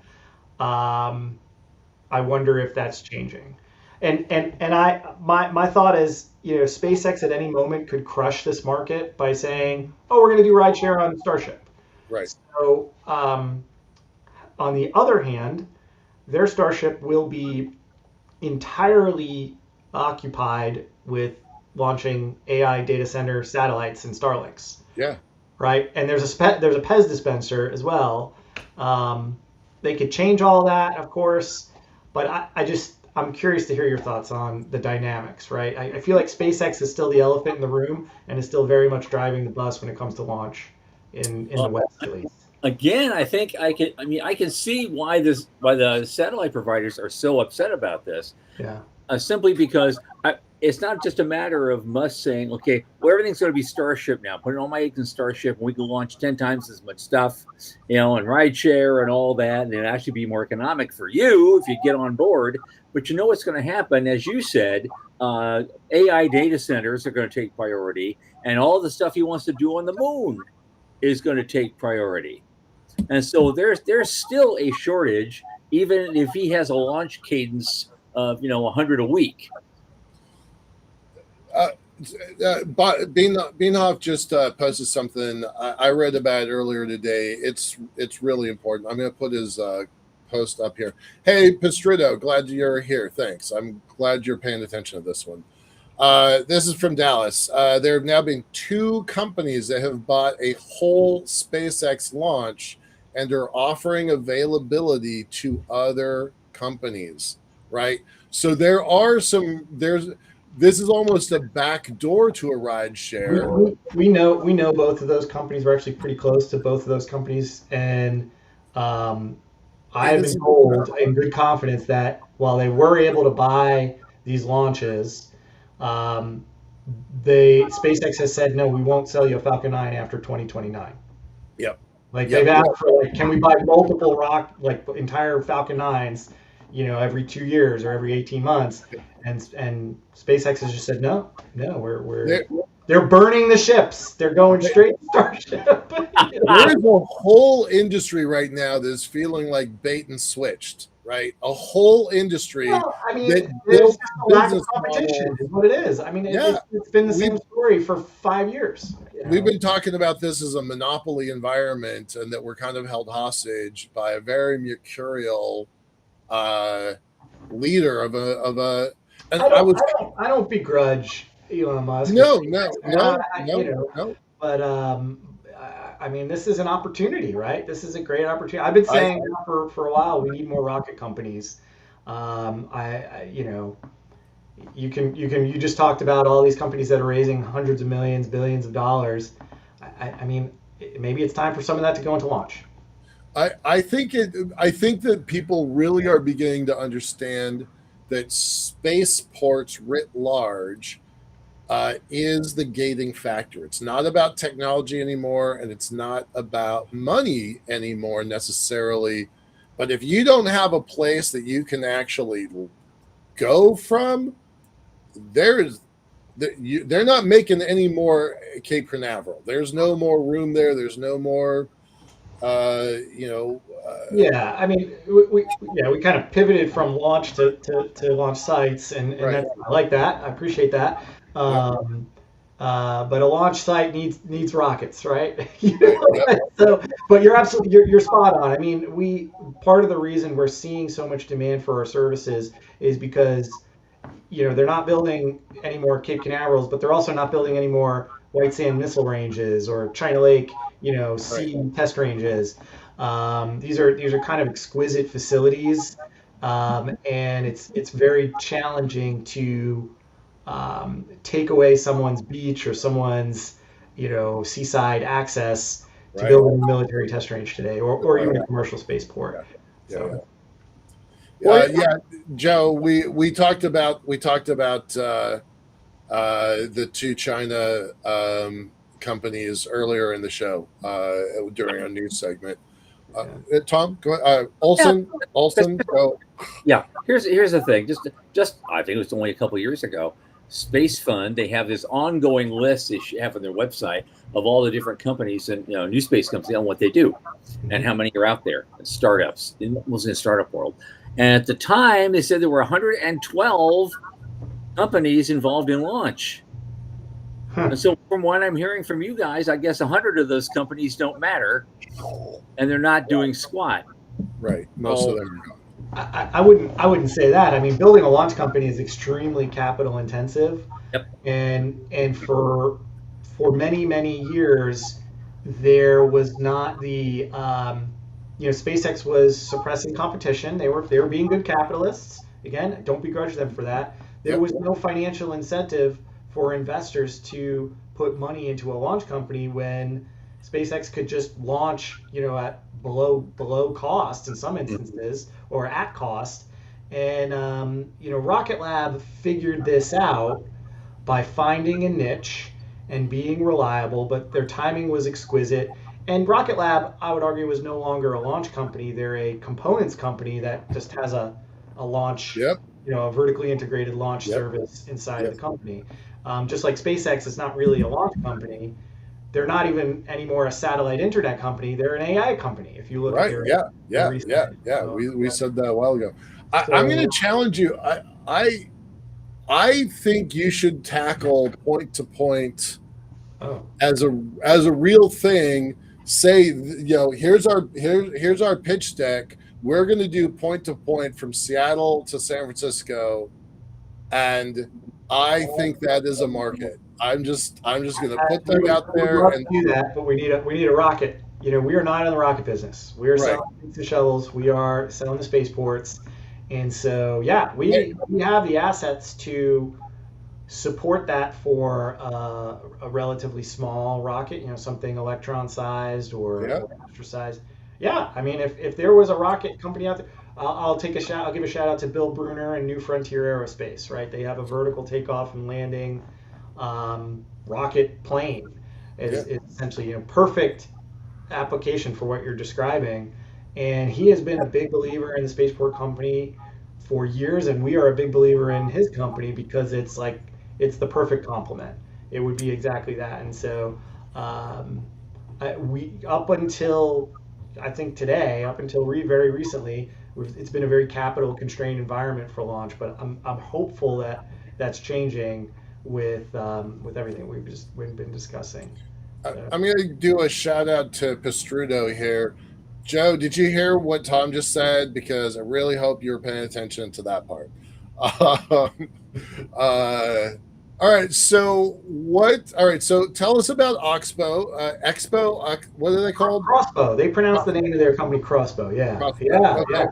I wonder if that's changing. My thought is, SpaceX at any moment could crush this market by saying, oh, we're going to do rideshare on Starship. Right. So on the other hand, their Starship will be entirely occupied with launching AI data center satellites and Starlinks. Yeah. Right. And there's a Pez dispenser as well. They could change all that, of course, but I'm curious to hear your thoughts on the dynamics, right? I feel like SpaceX is still the elephant in the room and is still very much driving the bus when it comes to launch in the West, at least. Again, I think I can see why the satellite providers are so upset about this. Yeah. Simply because it's not just a matter of Musk saying, okay, well, everything's going to be Starship now. Put all my eggs in Starship, and we can launch 10 times as much stuff, and rideshare and all that, and it'd actually be more economic for you if you get on board. But you know what's going to happen, as you said, AI data centers are going to take priority, and all the stuff he wants to do on the moon is going to take priority. And so there's still a shortage, even if he has a launch cadence of 100 a week. Beanhoff just posted something. I read about it earlier today. It's really important. I'm going to put his post up here. Hey, Pastrito, glad you're here. Thanks. I'm glad you're paying attention to this one. This is from Dallas. There have now been 2 companies that have bought a whole SpaceX launch and are offering availability to other companies, right? So this is almost a back door to a ride share. We know both of those companies. We're actually pretty close to both of those companies, and I have been told in good confidence that while they were able to buy these launches, SpaceX has said, no, we won't sell you a Falcon 9 after 2029. Yep. They've asked for, can we buy multiple entire Falcon 9s, every 2 years or every 18 months, and SpaceX has just said no. They're burning the ships. They're going straight to Starship. There is a whole industry right now that's feeling like bait and switched, right? A whole industry. Well, there's just a lack of competition is what it is. It's been the same story for 5 years. We've been talking about this as a monopoly environment, and that we're kind of held hostage by a very mercurial leader of a. And I don't begrudge Elon Musk. No. But this is an opportunity, right? This is a great opportunity. I've been saying for a while we need more rocket companies. You just talked about all these companies that are raising hundreds of millions, billions of dollars. Maybe it's time for some of that to go into launch. I think that people really are beginning to understand that spaceports writ large is the gating factor. It's not about technology anymore, and it's not about money anymore necessarily. But if you don't have a place that you can actually go from, they're not making any more Cape Canaveral. There's no more room there. There's no more, we kind of pivoted from launch to launch sites, and right. I like that. I appreciate that. But a launch site needs rockets, right? So, but you're spot on. part of the reason we're seeing so much demand for our services is because, they're not building any more Cape Canaverals, but they're also not building any more White Sand Missile Ranges or China Lake, Right. sea test ranges. These are kind of exquisite facilities, and it's very challenging to take away someone's beach or someone's seaside access to Right. build a military test range today, or even a commercial spaceport. Yeah. So. Yeah, Joe. We talked about the two China companies earlier in the show during our news segment. Tom, Olson. Go. Yeah, here's the thing. Just I think it was only a couple of years ago. Space Fund, they have this ongoing list they have on their website of all the different companies and new space companies and what they do, and how many are out there. Startups, mostly in the startup world. And at the time, they said there were 112 companies involved in launch. And so, from what I'm hearing from you guys, I guess 100 of those companies don't matter, and they're not doing squat. Right, most of them are gone. I wouldn't say that. I mean, building a launch company is extremely capital intensive. Yep. And for many years, there was not the SpaceX was suppressing competition. They were being good capitalists. Again, don't begrudge them for that. There was no financial incentive for investors to put money into a launch company when SpaceX could just launch, at below cost in some instances, or at cost. And Rocket Lab figured this out by finding a niche and being reliable, but their timing was exquisite. And Rocket Lab, I would argue, was no longer a launch company. They're a components company that just has a launch, a vertically integrated launch service inside of the company. Just like SpaceX is not really a launch company. They're not even anymore a satellite internet company. They're an AI company. If you look at their So, we said that a while ago. I'm going to challenge you. I think you should tackle point to point as a real thing. Say, here's our pitch deck. We're going to do point to point from Seattle to San Francisco, and I think that is a market. I'm just going to put that out there and do that. But we need a rocket. We are not in the rocket business. We are selling the shuttles. We are selling the spaceports, and so we have the assets to support that for a relatively small rocket. Something Electron sized or Astra sized. Yeah, I mean, if there was a rocket company out there, I'll give a shout out to Bill Bruner and New Frontier Aerospace. Right, they have a vertical takeoff and landing rocket plane. It's essentially perfect application for what you're describing. And he has been a big believer in the spaceport company for years, and we are a big believer in his company because it's the perfect complement. It would be exactly that. And so we up until I think today, up until very recently, it's been a very capital constrained environment for launch. But I'm hopeful that that's changing with everything we've been discussing. I'm going to do a shout out to Pastrudo here. Joe, did you hear what Tom just said? Because I really hope you were paying attention to that part. All right. So tell us about Expo. Expo. What are they called? Crossbow. They pronounce the name of their company Crossbow. Yeah. Crossbow. Okay.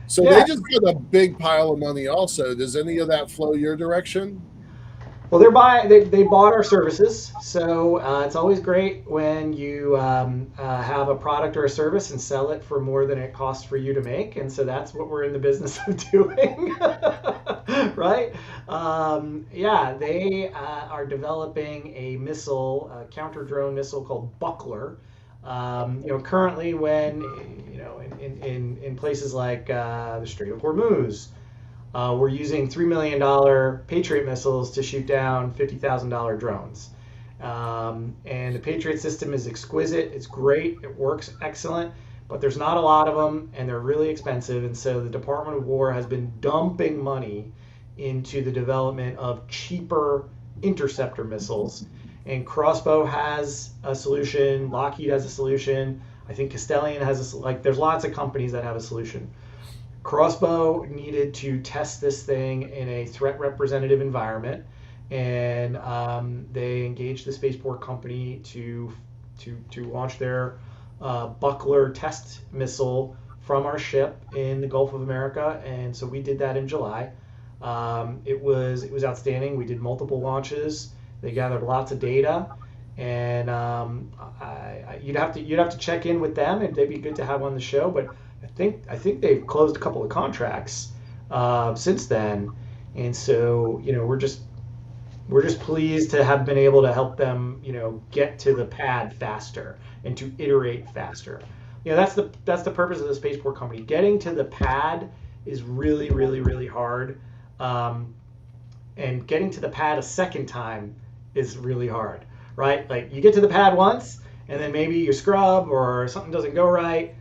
So they just got a big pile of money. Also, does any of that flow your direction? Well, they bought our services, so it's always great when you have a product or a service and sell it for more than it costs for you to make, and so that's what we're in the business of doing, right? They are developing a missile, a counter-drone missile called Buckler. Currently, when in places like the Strait of Hormuz. We're using $3 million Patriot missiles to shoot down $50,000 drones. And the Patriot system is exquisite. It's great. It works excellent. But there's not a lot of them, and they're really expensive. And so the Department of War has been dumping money into the development of cheaper interceptor missiles. And Crossbow has a solution. Lockheed has a solution. I think Castellian has there's lots of companies that have a solution. Crossbow needed to test this thing in a threat representative environment, and they engaged the spaceport company to launch their Buckler test missile from our ship in the Gulf of America, and so we did that in July. It was outstanding. We did multiple launches. They gathered lots of data, and you'd have to check in with them, and they'd be good to have on the show. But I think they've closed a couple of contracts since then, and so we're just pleased to have been able to help them get to the pad faster and to iterate faster. That's the purpose of the spaceport company. Getting to the pad is really, really, really hard, and getting to the pad a second time is really hard, right? Like, you get to the pad once, and then maybe you scrub or something doesn't go right.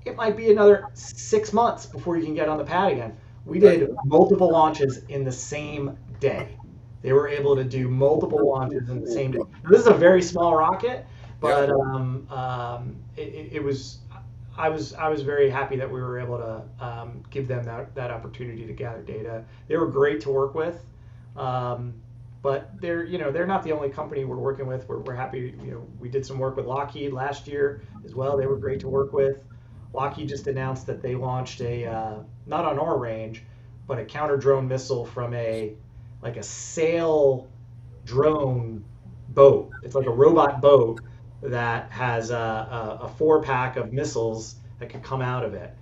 It might be another 6 months before you can get on the pad again. We did multiple launches in the same day. They were able to do multiple launches in the same day. Now, this is a very small rocket, but it was. I was very happy that we were able to give them that opportunity to gather data. They were great to work with, but they're not the only company we're working with. We're happy. We did some work with Lockheed last year as well. They were great to work with. Lockheed just announced that they launched a not on our range, but a counter drone missile from a sail drone boat. It's like a robot boat that has a 4-pack of missiles that could come out of it.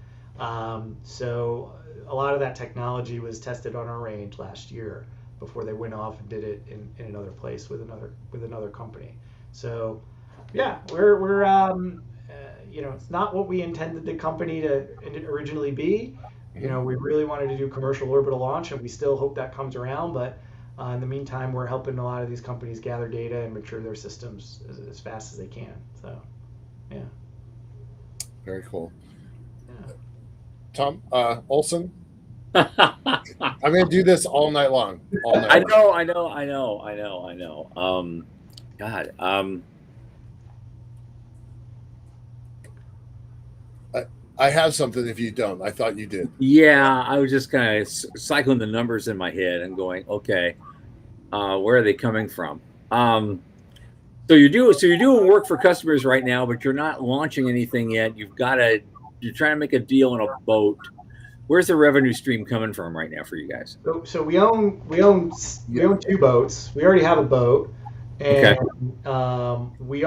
So a lot of that technology was tested on our range last year before they went off and did it in another place with another company. So yeah, we're it's not what we intended the company to originally be. We really wanted to do commercial orbital launch, and we still hope that comes around. But in the meantime, we're helping a lot of these companies gather data and mature their systems as fast as they can. So, yeah. Very cool. Yeah. Tom Olson. I'm going to do this all night long. I know. God. I have something if you don't. I thought you did. Yeah, I was just kind of cycling the numbers in my head and going, okay, where are they coming from? So you're doing work for customers right now, but you're not launching anything yet. You're trying to make a deal on a boat. Where's the revenue stream coming from right now for you guys? So we own 2 boats. We already have a boat, and we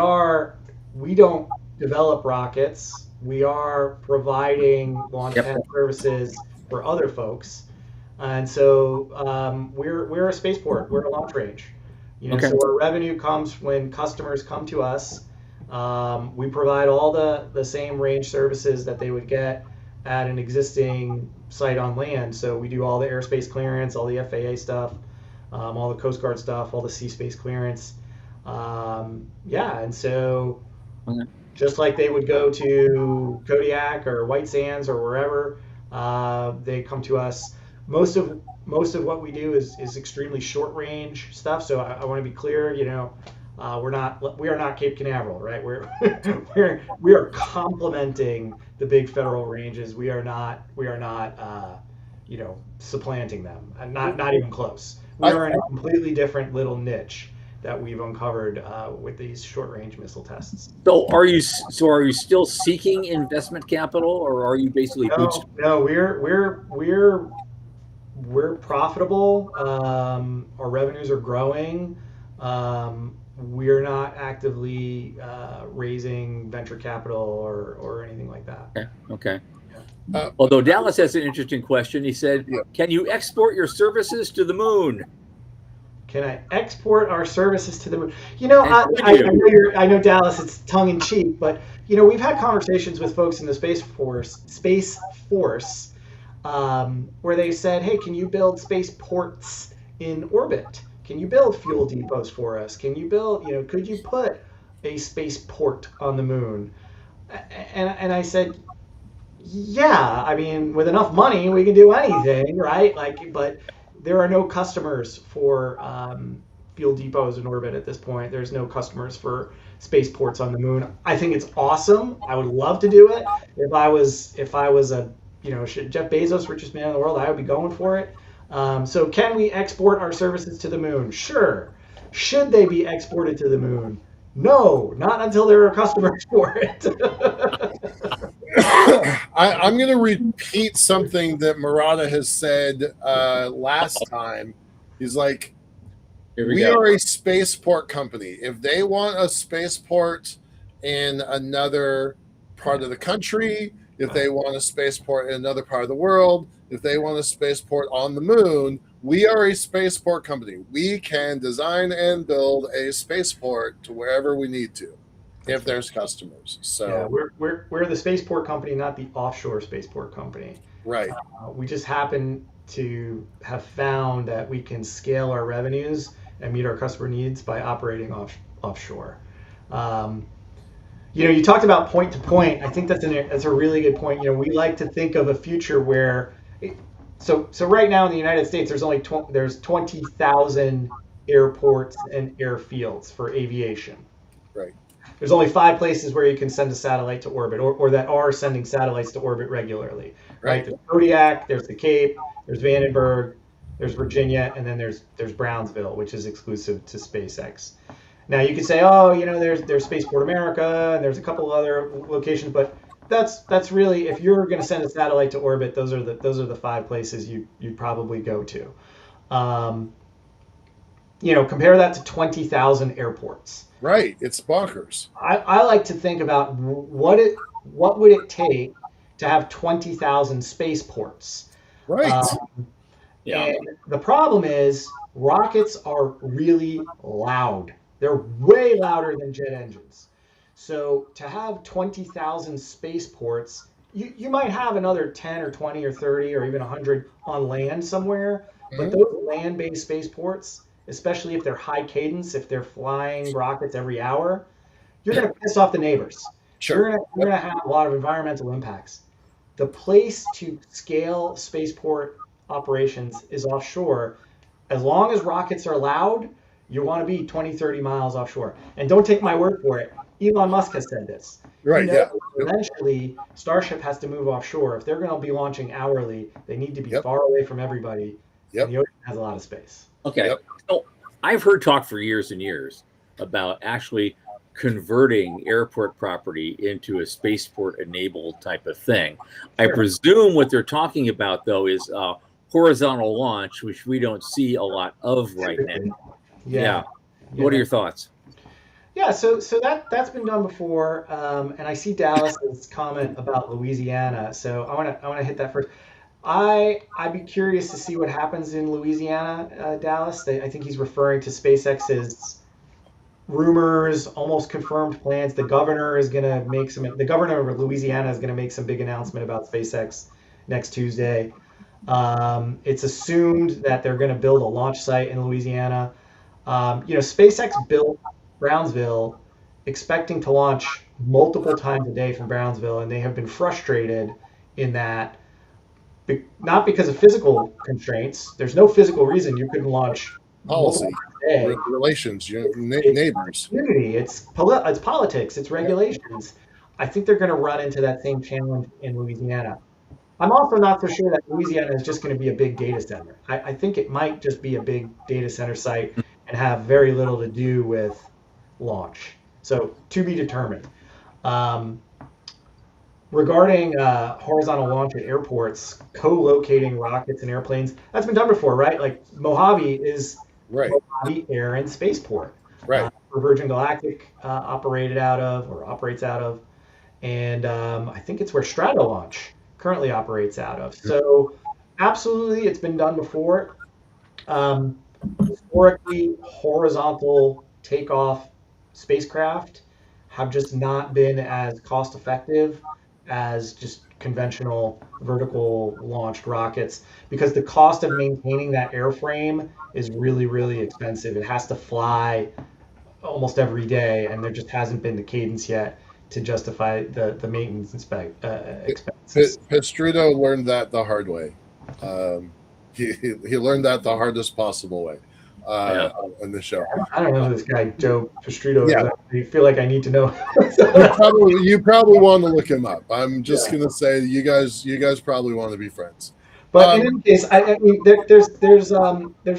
don't develop rockets. We are providing launch pad services for other folks, and so we're a spaceport. We're a launch range. So our revenue comes when customers come to us. We provide all the same range services that they would get at an existing site on land. So we do all the airspace clearance, all the FAA stuff, all the Coast Guard stuff, all the sea space clearance. And so. Okay. Just like they would go to Kodiak or White Sands or wherever, they come to us. Most of what we do is extremely short range stuff. So I want to be clear. We are not Cape Canaveral, right? We are complementing the big federal ranges. We are not supplanting them. Not even close. We are in a completely different little niche that we've uncovered with these short-range missile tests. So are you still seeking investment capital, or are you basically No, we're profitable. Our revenues are growing. We're not actively raising venture capital or anything like that. Okay. Although Dallas has an interesting question. He said, "Can you export your services to the moon?" Can I export our services to the moon? I know Dallas, it's tongue in cheek, but we've had conversations with folks in the Space Force, where they said, "Hey, can you build spaceports in orbit? Can you build fuel depots for us? Can you build? Could you put a spaceport on the moon?" And I said, "Yeah, I mean, with enough money, we can do anything, right? But." There are no customers for fuel depots in orbit at this point. There's no customers for spaceports on the moon. I think it's awesome. I would love to do it. If I was a Jeff Bezos, richest man in the world, I would be going for it. So can we export our services to the moon? Sure. Should they be exported to the moon? No, not until there are customers for it. I'm going to repeat something that Marrotta has said last time. He's like, we are a spaceport company. If they want a spaceport in another part of the country, if they want a spaceport in another part of the world, if they want a spaceport on the moon, we are a spaceport company. We can design and build a spaceport to wherever we need to, if there's customers. So yeah, we're the spaceport company, not the offshore spaceport company. Right. We just happen to have found that we can scale our revenues and meet our customer needs by operating offshore. You talked about point to point. I think that's a really good point. We like to think of a future where, so right now in the United States, there's 20,000 airports and airfields for aviation. Right. There's only 5 places where you can send a satellite to orbit, or that are sending satellites to orbit regularly. Right. There's Kodiak, there's the Cape, there's Vandenberg, there's Virginia, and then there's Brownsville, which is exclusive to SpaceX. Now you could say, there's Spaceport America, and there's a couple other locations, but that's really, if you're going to send a satellite to orbit, those are the 5 places you'd probably go to. Compare that to 20,000 airports. Right, it's bonkers. I like to think about what would it take to have 20,000 spaceports. Right. And the problem is rockets are really loud. They're way louder than jet engines. So to have 20,000 spaceports, you might have another 10 or 20 or 30 or even 100 on land somewhere. But those land-based spaceports, especially if they're high cadence, if they're flying rockets every hour, you're going to piss off the neighbors. Sure. You're going to have a lot of environmental impacts. The place to scale spaceport operations is offshore. As long as rockets are loud, you want to be 20, 30 miles offshore. And don't take my word for it. Elon Musk has said this. Right, yeah. Eventually, Starship has to move offshore. If they're going to be launching hourly, they need to be far away from everybody. Yep. And the ocean has a lot of space. Okay. So I've heard talk for years and years about actually converting airport property into a spaceport-enabled type of thing. Sure. I presume what they're talking about, though, is horizontal launch, which we don't see a lot of right now. Yeah. What are your thoughts? Yeah, so that's been done before, and I see Dallas's comment about Louisiana. So I want to hit that first. I'd be curious to see what happens in Louisiana, Dallas. I think he's referring to SpaceX's rumors, almost confirmed plans. The governor of Louisiana is going to make some big announcement about SpaceX next Tuesday. It's assumed that they're going to build a launch site in Louisiana. SpaceX built Brownsville expecting to launch multiple times a day from Brownsville, and they have been frustrated in that, not because of physical constraints. There's no physical reason you couldn't launch policy, relations, neighbors. It's politics, it's regulations. I think they're going to run into that same challenge in Louisiana. I'm also not so sure that Louisiana is just going to be a big data center. I think it might just be a big data center site and have very little to do with launch. So to be determined. Regarding horizontal launch at airports, co-locating rockets and airplanes, that's been done before, right? Like Mojave is Mojave Air and Spaceport, right? Where Virgin Galactic operates out of, and I think it's where Stratolaunch currently operates out of. So absolutely, it's been done before. Historically, horizontal takeoff spacecraft have just not been as cost effective as just conventional vertical launched rockets, because the cost of maintaining that airframe is really, really expensive. It has to fly almost every day, and there just hasn't been the cadence yet to justify the maintenance expenses. Pistruto learned that the hard way. He learned that the hardest possible way. on the show. I don't know who this guy Joe Pastrito Yeah. is. I feel like I need to know. You probably want to look him up. I'm just gonna say you guys probably want to be friends. But in any case, I mean, there's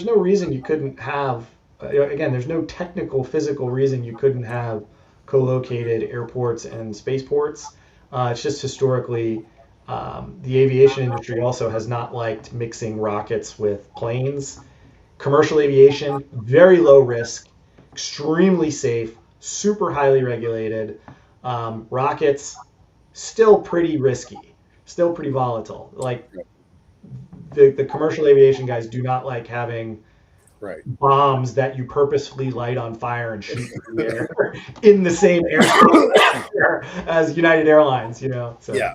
no reason you couldn't have. Again, there's no technical, physical reason you couldn't have co-located airports and spaceports. It's just historically, the aviation industry also has not liked mixing rockets with planes. Commercial aviation, very low risk, extremely safe, super highly regulated. Rockets, still pretty risky, still pretty volatile. Like the commercial aviation guys do not like having bombs that you purposefully light on fire and shoot in the air in the same air as United Airlines, So. Yeah.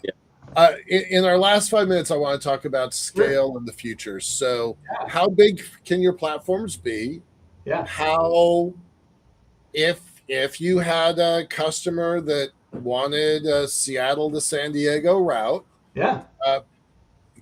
In our last 5 minutes, I want to talk about scale in the future. So, how big can your platforms be? Yeah. How, if you had a customer that wanted a Seattle to San Diego route,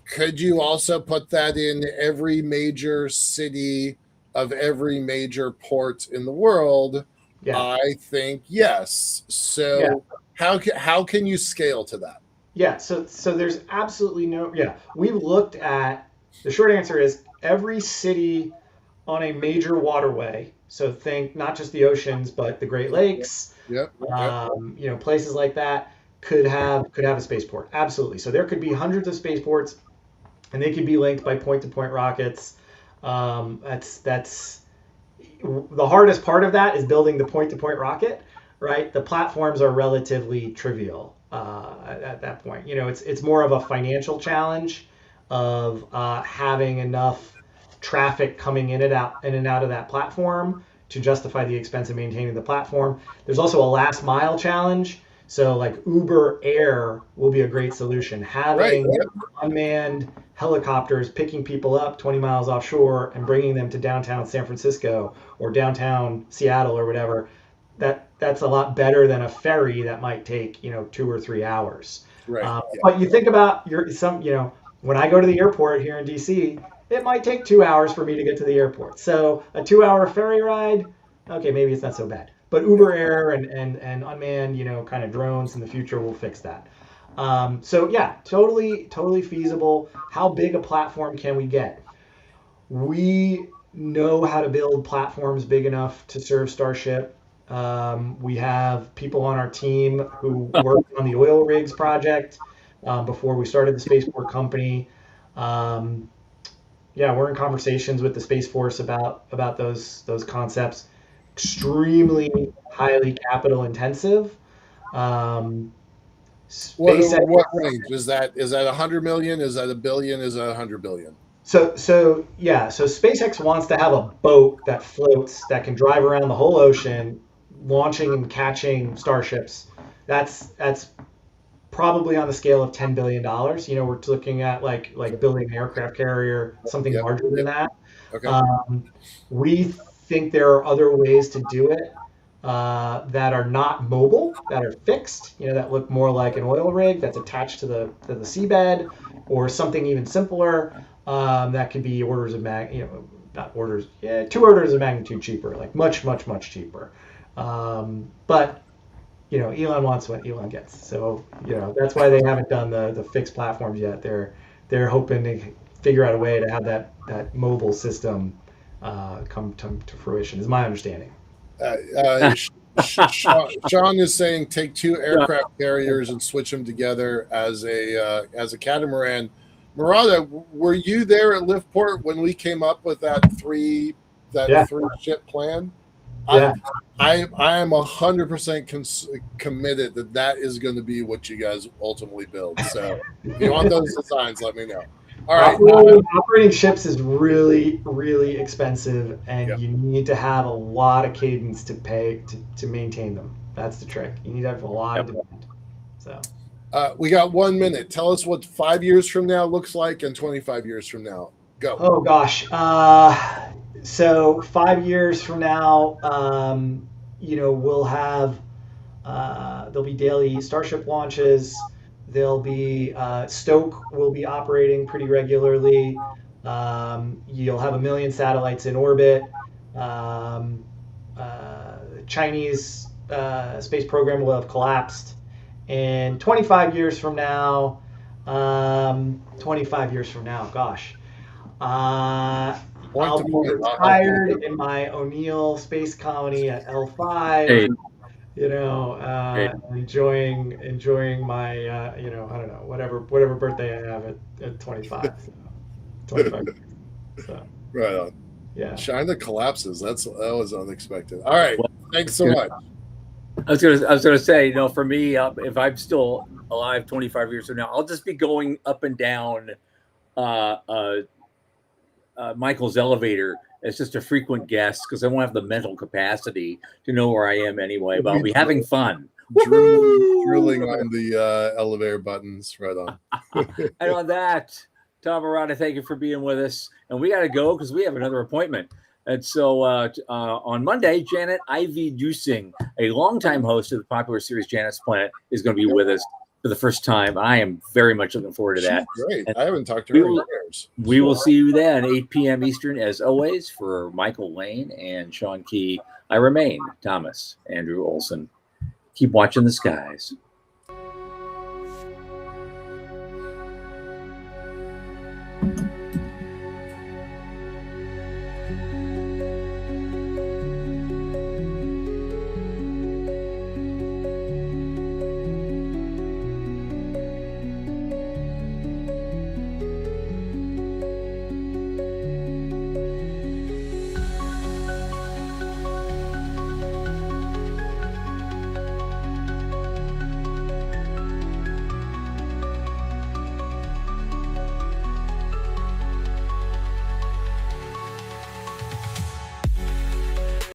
could you also put that in every major city of every major port in the world? Yeah. I think yes. So, how can you scale to that? Yeah, so there's absolutely no, we've looked at, the short answer is every city on a major waterway, so think not just the oceans, but the Great Lakes, places like that could have a spaceport, absolutely. So there could be hundreds of spaceports, and they could be linked by point-to-point rockets. That's the hardest part of that is building the point-to-point rocket, right? The platforms are relatively trivial. At that point, it's more of a financial challenge of having enough traffic coming in and out of that platform to justify the expense of maintaining the platform. There's also a last mile challenge. So like Uber Air will be a great solution. Having unmanned helicopters picking people up 20 miles offshore and bringing them to downtown San Francisco or downtown Seattle or whatever. That's a lot better than a ferry that might take 2 or 3 hours. But you think about when I go to the airport here in DC, it might take 2 hours for me to get to the airport. So a 2-hour ferry ride, okay, maybe it's not so bad. But Uber Air and unmanned kind of drones in the future will fix that. So yeah, totally feasible. How big a platform can we get? We know how to build platforms big enough to serve Starship. We have people on our team who worked on the oil rigs project before we started the spaceport company. We're in conversations with the Space Force about those concepts. Extremely highly capital intensive. What range is that? Is that 100 million? Is that $1 billion? Is that 100 billion? So SpaceX wants to have a boat that floats that can drive around the whole ocean, launching and catching starships. That's probably on the scale of $10 billion. We're looking at like building an aircraft carrier, something larger than that. Okay. We think there are other ways to do it that are not mobile, that are fixed, that look more like an oil rig that's attached to the seabed, or something even simpler that could be 2 orders of magnitude cheaper, like much cheaper. But Elon wants what Elon gets, so that's why they haven't done the fixed platforms yet. They're hoping to figure out a way to have that mobile system come to fruition, is my understanding. Sean is saying take 2 aircraft carriers and switch them together as a catamaran. Marrotta, were you there at Liftport when we came up with that 3 ship plan? Yeah. I am 100% committed that is going to be what you guys ultimately build. So if you want those designs, let me know. All right. Operating ships is really, really expensive, and you need to have a lot of cadence to pay to maintain them. That's the trick. You need to have a lot of demand. So we got 1 minute. Tell us what 5 years from now looks like and 25 years from now. Go. Oh gosh. So 5 years from now, we'll have there'll be daily Starship launches. There'll be Stoke will be operating pretty regularly. You'll have 1 million satellites in orbit. Chinese space program will have collapsed. And 25 years from now, 25 years from now, gosh, I'll be retired in my O'Neill space colony at L5. Hey, Enjoying my, I don't know, whatever birthday I have at 25. 25. So, Right on. yeah. China collapses. That was unexpected. All right. Well, Thanks so much. I was gonna say, for me, if I'm still alive 25 years from now, I'll just be going up and down Michael's elevator as just a frequent guest because I won't have the mental capacity to know where I am anyway. But I'll be having fun. Drilling on the elevator buttons. Right on. And on that, Tom Marrotta, thank you for being with us. And we got to go because we have another appointment. And so on Monday, Janet Ivy Dusing, a longtime host of the popular series Janet's Planet, is going to be with us for the first time. I am very much looking forward to that. She's great. And I haven't talked to her in years. We will see you then, 8 p.m. Eastern, as always. For Michael Lane and Sean Key, I remain Thomas Andrew Olson. Keep watching the skies. Thank you.